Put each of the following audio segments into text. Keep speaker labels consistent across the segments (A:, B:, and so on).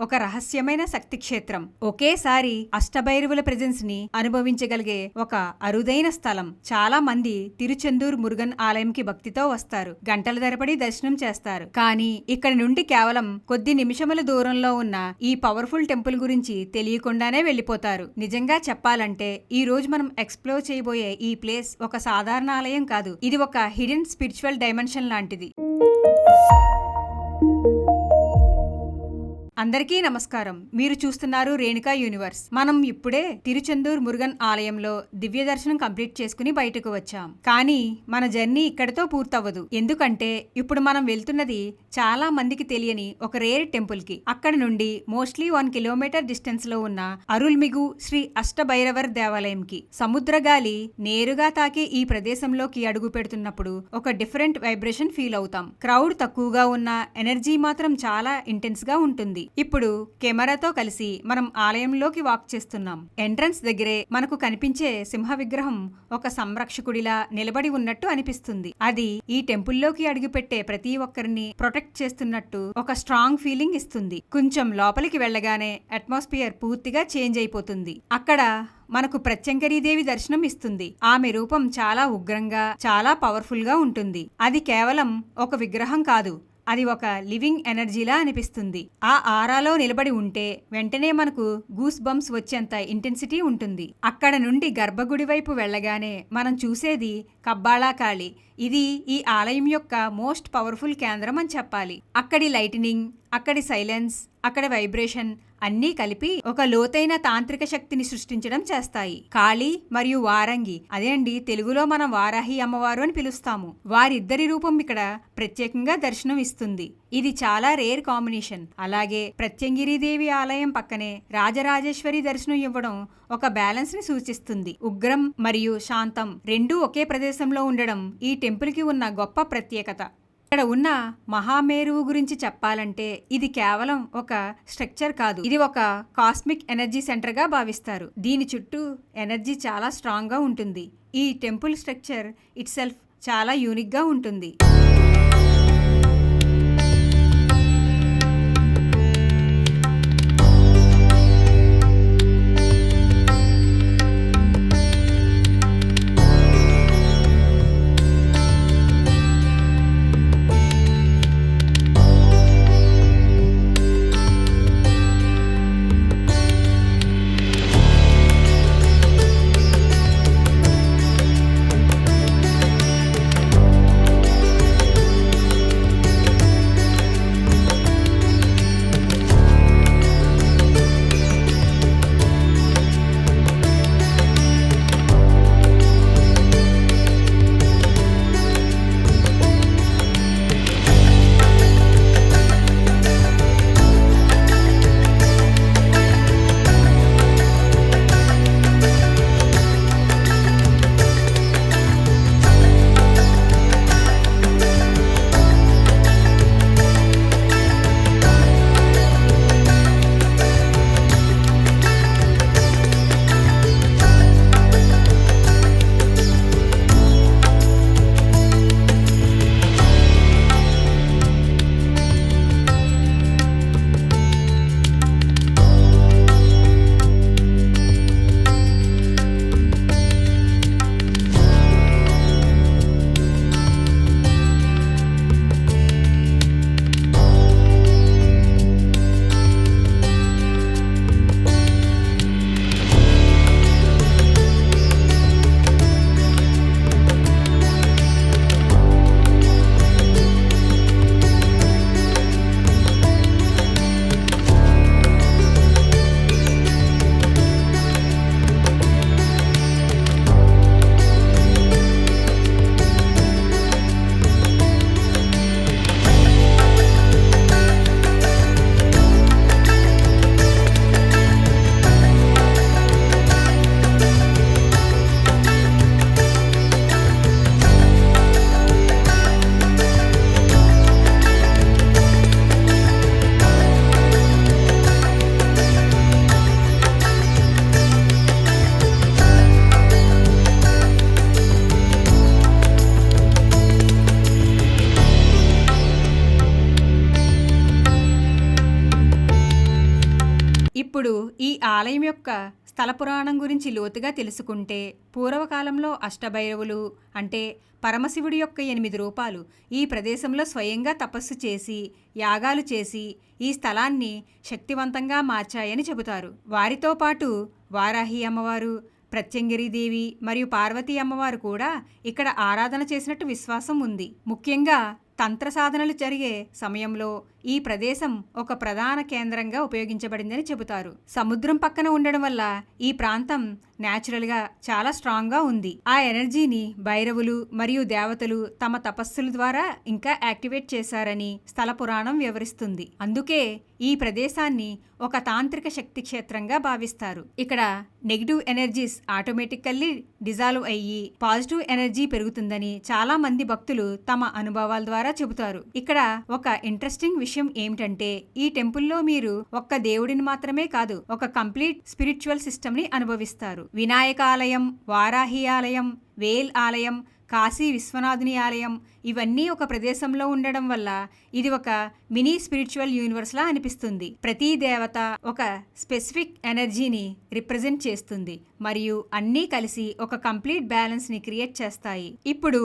A: ఒక రహస్యమైన శక్తి క్షేత్రం. ఒకేసారి అష్టభైరవుల ప్రెజెన్స్ ని అనుభవించగలిగే ఒక అరుదైన స్థలం. చాలా మంది తిరుచెందూర్ మురుగన్ ఆలయంకి భక్తితో వస్తారు, గంటల తరబడి దర్శనం చేస్తారు. కానీ ఇక్కడి నుండి కేవలం కొద్ది నిమిషముల దూరంలో ఉన్న ఈ పవర్ఫుల్ టెంపుల్ గురించి తెలియకుండానే వెళ్లిపోతారు. నిజంగా చెప్పాలంటే ఈ రోజు మనం ఎక్స్ప్లోర్ చేయబోయే ఈ ప్లేస్ ఒక సాధారణ ఆలయం కాదు. ఇది ఒక హిడెన్ స్పిరిచువల్ డైమెన్షన్ లాంటిది. అందరికీ నమస్కారం. మీరు చూస్తున్నారు రేణుకా యూనివర్స్. మనం ఇప్పుడే తిరుచెందూర్ మురుగన్ ఆలయంలో దివ్య దర్శనం కంప్లీట్ చేసుకుని బయటకు వచ్చాం. కానీ మన జర్నీ ఇక్కడితో పూర్తవ్వదు. ఎందుకంటే ఇప్పుడు మనం వెళ్తున్నది చాలా మందికి తెలియని ఒక రేర్ టెంపుల్ కి. అక్కడ నుండి మోస్ట్లీ 1 కిలోమీటర్ డిస్టెన్స్ లో ఉన్న అరుల్మిగు శ్రీ అష్టభైరవర్ దేవాలయంకి. సముద్రగాలి నేరుగా తాకే ఈ ప్రదేశంలోకి అడుగు పెడుతున్నప్పుడు ఒక డిఫరెంట్ వైబ్రేషన్ ఫీల్ అవుతాం. క్రౌడ్ తక్కువగా ఉన్న ఎనర్జీ మాత్రం చాలా ఇంటెన్స్ గా ఉంటుంది. ఇప్పుడు కెమెరాతో కలిసి మనం ఆలయంలోకి వాక్ చేస్తున్నాం. ఎంట్రన్స్ దగ్గరే మనకు కనిపించే సింహ విగ్రహం ఒక సంరక్షకుడిలా నిలబడి ఉన్నట్టు అనిపిస్తుంది. అది ఈ టెంపుల్లోకి అడుగుపెట్టే ప్రతి ఒక్కరిని ప్రొటెక్ట్ చేస్తున్నట్టు ఒక స్ట్రాంగ్ ఫీలింగ్ ఇస్తుంది. కొంచెం లోపలికి వెళ్ళగానే అట్మాస్ఫియర్ పూర్తిగా చేంజ్ అయిపోతుంది. అక్కడ మనకు ప్రత్యంకరీదేవి దర్శనం ఇస్తుంది. ఆమె రూపం చాలా ఉగ్రంగా, చాలా పవర్ఫుల్ గా ఉంటుంది. అది కేవలం ఒక విగ్రహం కాదు, అది ఒక లివింగ్ ఎనర్జీలా అనిపిస్తుంది. ఆ ఆరాలో నిలబడి ఉంటే వెంటనే మనకు గూస్ బంప్స్ వచ్చేంత ఇంటెన్సిటీ ఉంటుంది. అక్కడ నుండి గర్భగుడి వైపు వెళ్ళగానే మనం చూసేది కబ్బాళా కాళి. ఇది ఈ ఆలయం యొక్క మోస్ట్ పవర్ఫుల్ కేంద్రం అని చెప్పాలి. అక్కడి లైటినింగ్, అక్కడి సైలెన్స్, అక్కడి వైబ్రేషన్ అన్నీ కలిపి ఒక లోతైన తాంత్రిక శక్తిని సృష్టించడం చేస్తాయి. కాళి మరియు వారంగి, అదే అండి తెలుగులో మనం వారాహి అమ్మవారు అని పిలుస్తాము. వారిద్దరి రూపం ఇక్కడ ప్రత్యేకంగా దర్శనం ఇస్తుంది. ఇది చాలా రేర్ కాంబినేషన్. అలాగే ప్రత్యంగిరీదేవి ఆలయం పక్కనే రాజరాజేశ్వరి దర్శనం ఇవ్వడం ఒక బ్యాలెన్స్ ని సూచిస్తుంది. ఉగ్రం మరియు శాంతం రెండూ ఒకే ప్రదేశంలో ఉండడం ఈ టెంపుల్ కి ఉన్న గొప్ప ప్రత్యేకత. ఇక్కడ ఉన్న మహామేరువు గురించి చెప్పాలంటే ఇది కేవలం ఒక స్ట్రక్చర్ కాదు, ఇది ఒక కాస్మిక్ ఎనర్జీ సెంటర్ గా భావిస్తారు. దీని చుట్టూ ఎనర్జీ చాలా స్ట్రాంగ్ గా ఉంటుంది. ఈ టెంపుల్ స్ట్రక్చర్ ఇట్ సెల్ఫ్ చాలా యూనిక్ గా ఉంటుంది. ఇప్పుడు ఈ ఆలయం యొక్క స్థల పురాణం గురించి లోతుగా తెలుసుకుంటే, పూర్వకాలంలో అష్టభైరవులు అంటే పరమశివుడి యొక్క 8 రూపాలు ఈ ప్రదేశంలో స్వయంగా తపస్సు చేసి యాగాలు చేసి ఈ స్థలాన్ని శక్తివంతంగా మార్చాయని చెబుతారు. వారితో పాటు వారాహి అమ్మవారు, ప్రత్యంగిరీదేవి మరియు పార్వతీ అమ్మవారు కూడా ఇక్కడ ఆరాధన చేసినట్టు విశ్వాసం ఉంది. ముఖ్యంగా తంత్ర సాధనలు జరిగే సమయంలో ఈ ప్రదేశం ఒక ప్రధాన కేంద్రంగా ఉపయోగించబడిందని చెబుతారు. సముద్రం పక్కన ఉండడం వల్ల ఈ ప్రాంతం న్యాచురల్గా చాలా స్ట్రాంగ్గా ఉంది. ఆ ఎనర్జీని భైరవులు మరియు దేవతలు తమ తపస్సుల ద్వారా ఇంకా యాక్టివేట్ చేశారని స్థల పురాణం వివరిస్తుంది. అందుకే ఈ ప్రదేశాన్ని ఒక తాంత్రిక శక్తి క్షేత్రంగా భావిస్తారు. ఇక్కడ నెగిటివ్ ఎనర్జీస్ ఆటోమేటికల్లీ డిజాల్వ్ అయ్యి పాజిటివ్ ఎనర్జీ పెరుగుతుందని చాలా మంది భక్తులు తమ అనుభవాల ద్వారా చెబుతారు. ఇక్కడ ఒక ఇంట్రెస్టింగ్ విషయం ఏమిటంటే, ఈ టెంపుల్లో మీరు ఒక్క దేవుడిని మాత్రమే కాదు, ఒక కంప్లీట్ స్పిరిచువల్ సిస్టమ్ ని అనుభవిస్తారు. వినాయక ఆలయం, వారాహి ఆలయం, వేల్ ఆలయం, కాశీ విశ్వనాథుని ఆలయం ఇవన్నీ ఒక ప్రదేశంలో ఉండడం వల్ల ఇది ఒక మినీ స్పిరిచువల్ యూనివర్స్ లా అనిపిస్తుంది. ప్రతి దేవత ఒక స్పెసిఫిక్ ఎనర్జీని రిప్రజెంట్ చేస్తుంది మరియు అన్నీ కలిసి ఒక కంప్లీట్ బ్యాలెన్స్ ని క్రియేట్ చేస్తాయి. ఇప్పుడు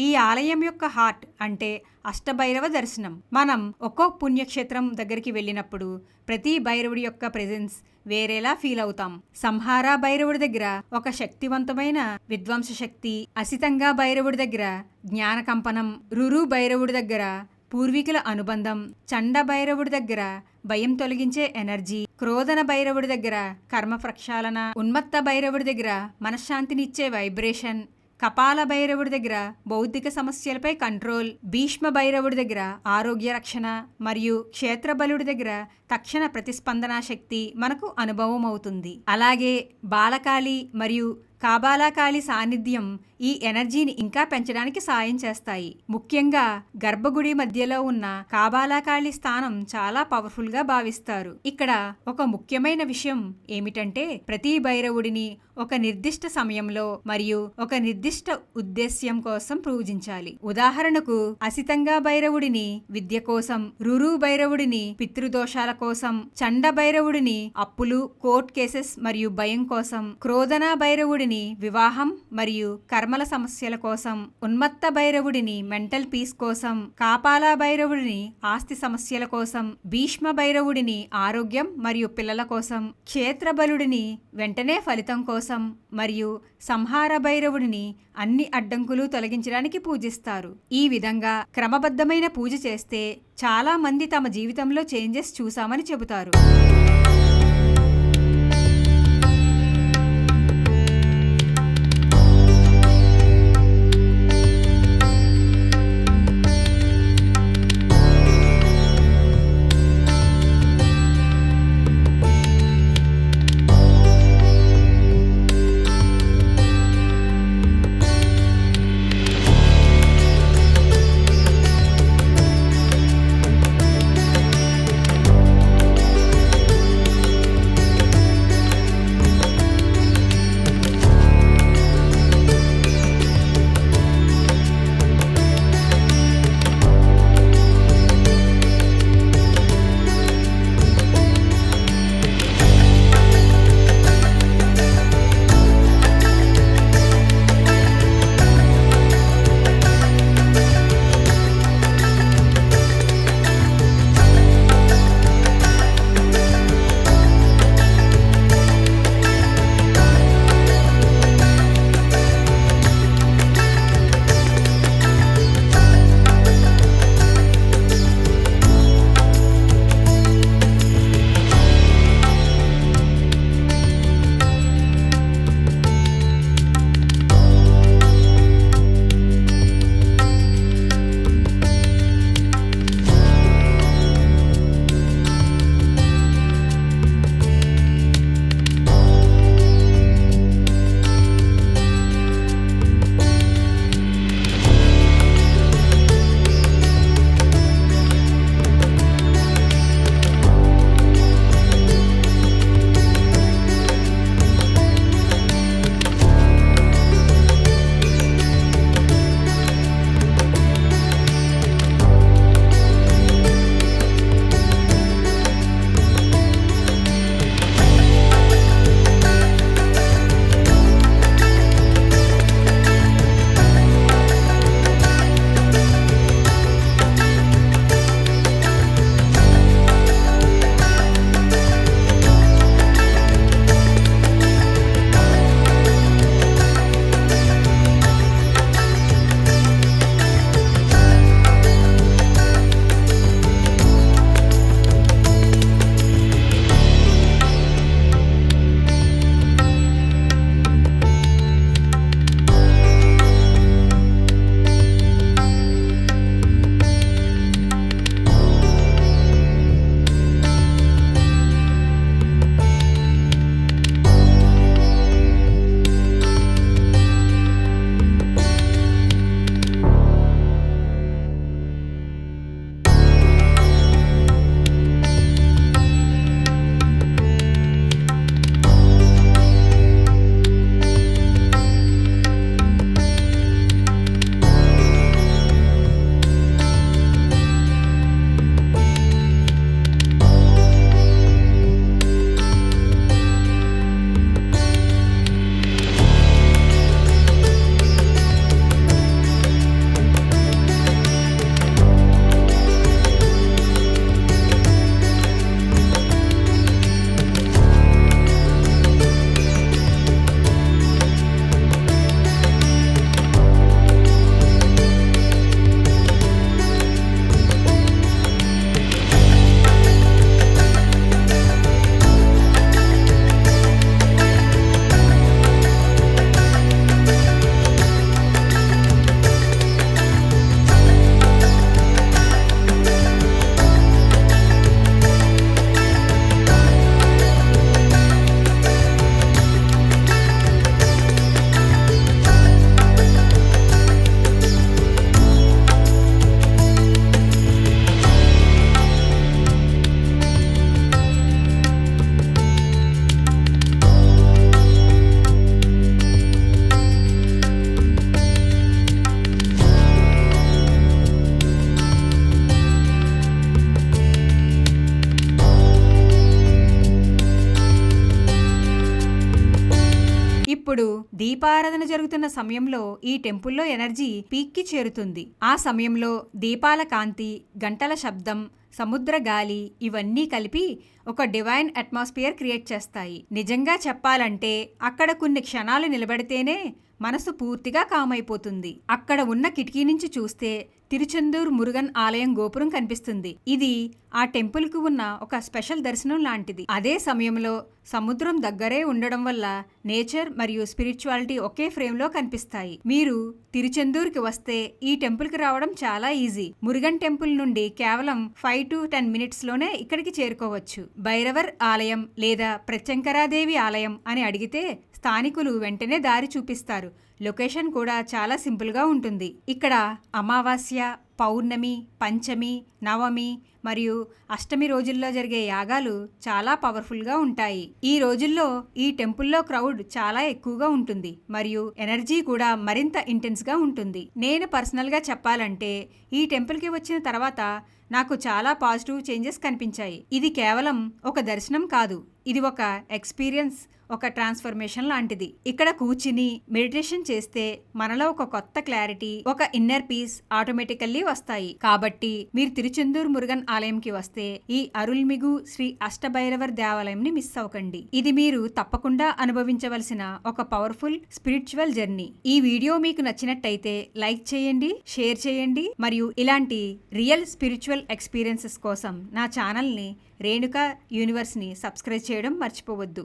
A: ఈ ఆలయం యొక్క హార్ట్ అంటే అష్టభైరవ దర్శనం. మనం ఒక్కో పుణ్యక్షేత్రం దగ్గరికి వెళ్ళినప్పుడు ప్రతి భైరవుడి యొక్క ప్రెజెన్స్ వేరేలా ఫీల్ అవుతాం. సంహార భైరవుడి దగ్గర ఒక శక్తివంతమైన విధ్వంస శక్తి, అసితంగా భైరవుడి దగ్గర జ్ఞాన కంపనం, రురు భైరవుడి దగ్గర పూర్వీకుల అనుబంధం, చండ భైరవుడి దగ్గర భయం తొలగించే ఎనర్జీ, క్రోధన భైరవుడి దగ్గర కర్మ ప్రక్షాళన, ఉన్మత్త భైరవుడి దగ్గర మనశ్శాంతినిచ్చే వైబ్రేషన్, కపాల భైరవుడి దగ్గర బౌద్ధిక సమస్యలపై కంట్రోల్, భీష్మ భైరవుడి దగ్గర ఆరోగ్య రక్షణ మరియు క్షేత్రబలుడి దగ్గర తక్షణ ప్రతిస్పందన శక్తి మనకు అనుభవం అవుతుంది. అలాగే బాలకాళి మరియు కాబాలాకాళి సాన్నిధ్యం ఈ ఎనర్జీని ఇంకా పెంచడానికి సాయం చేస్తాయి. ముఖ్యంగా గర్భగుడి మధ్యలో ఉన్న కాబాలాకాళి స్థానం చాలా పవర్ఫుల్ గా భావిస్తారు. ఇక్కడ ఒక ముఖ్యమైన విషయం ఏమిటంటే, ప్రతి భైరవుడిని ఒక నిర్దిష్ట సమయంలో మరియు ఒక నిర్దిష్ట ఉద్దేశ్యం కోసం పూజించాలి. ఉదాహరణకు అసితంగా భైరవుడిని విద్య కోసం, రురు భైరవుడిని పితృదోషాల కోసం, చండ భైరవుడిని అప్పులు, కోర్ట్ కేసెస్ మరియు భయం కోసం, క్రోధన భైరవుడిని వివాహం మరియు కర్మల సమస్యల కోసం, ఉన్మత్త భైరవుడిని మెంటల్ పీస్ కోసం, కాపాల భైరవుడిని ఆస్తి సమస్యల కోసం, భీష్మ భైరవుడిని ఆరోగ్యం మరియు పిల్లల కోసం, క్షేత్రబలుడిని వెంటనే ఫలితం కోసం మరియు సంహార భైరవుడిని అన్ని అడ్డంకులు తొలగించడానికి పూజిస్తారు. ఈ విధంగా క్రమబద్ధమైన పూజ చేస్తే చాలా మంది తమ జీవితంలో చేంజెస్ చూసామని చెబుతారు. ఇప్పుడు దీపారాధన జరుగుతున్న సమయంలో ఈ టెంపుల్లో ఎనర్జీ పీక్కి చేరుతుంది. ఆ సమయంలో దీపాల కాంతి, గంటల శబ్దం, సముద్ర గాలి ఇవన్నీ కలిపి ఒక డివైన్ అట్మాస్ఫియర్ క్రియేట్ చేస్తాయి. నిజంగా చెప్పాలంటే అక్కడ కొన్ని క్షణాలు నిలబడితేనే మనసు పూర్తిగా కామైపోతుంది. అక్కడ ఉన్న కిటికీ నుంచి చూస్తే తిరుచెందూర్ మురుగన్ ఆలయం గోపురం కనిపిస్తుంది. ఇది ఆ టెంపుల్కు ఉన్న ఒక స్పెషల్ దర్శనం లాంటిది. అదే సమయంలో సముద్రం దగ్గరే ఉండడం వల్ల నేచర్ మరియు స్పిరిచువాలిటీ ఒకే ఫ్రేమ్లో కనిపిస్తాయి. మీరు తిరుచెందూర్కి వస్తే ఈ టెంపుల్కి రావడం చాలా ఈజీ. మురుగన్ టెంపుల్ నుండి కేవలం 5 to 10 మినిట్స్లోనే ఇక్కడికి చేరుకోవచ్చు. భైరవర్ ఆలయం లేదా ప్రత్యంకరాదేవి ఆలయం అని అడిగితే స్థానికులు వెంటనే దారి చూపిస్తారు. లొకేషన్ కూడా చాలా సింపుల్గా ఉంటుంది. ఇక్కడ అమావాస్య, పౌర్ణమి, పంచమి, నవమి మరియు అష్టమి రోజుల్లో జరిగే యాగాలు చాలా పవర్ఫుల్గా ఉంటాయి. ఈ రోజుల్లో ఈ టెంపుల్లో క్రౌడ్ చాలా ఎక్కువగా ఉంటుంది మరియు ఎనర్జీ కూడా మరింత ఇంటెన్స్గా ఉంటుంది. నేను పర్సనల్గా చెప్పాలంటే ఈ టెంపుల్కి వచ్చిన తర్వాత నాకు చాలా పాజిటివ్ చేంజెస్ కనిపించాయి. ఇది కేవలం ఒక దర్శనం కాదు, ఇది ఒక ఎక్స్పీరియన్స్, ఒక ట్రాన్స్ఫర్మేషన్ లాంటిది. ఇక్కడ కూర్చుని మెడిటేషన్ చేస్తే మనలో ఒక కొత్త క్లారిటీ, ఒక ఇన్నర్ పీస్ ఆటోమేటికల్లీ వస్తాయి. కాబట్టి మీరు తిరుచెందూర్ మురుగన్ ఆలయంకి వస్తే ఈ అరుల్మిగు శ్రీ అష్టభైరవర్ దేవాలయంని మిస్ అవ్వకండి. ఇది మీరు తప్పకుండా అనుభవించవలసిన ఒక పవర్ఫుల్ స్పిరిచువల్ జర్నీ. ఈ వీడియో మీకు నచ్చినట్టయితే లైక్ చేయండి, షేర్ చేయండి మరియు ఇలాంటి రియల్ స్పిరిచువల్ ఎక్స్పీరియన్సెస్ కోసం నా ఛానల్ని రేణుకా యూనివర్స్ని సబ్స్క్రైబ్ చేయడం మర్చిపోవద్దు.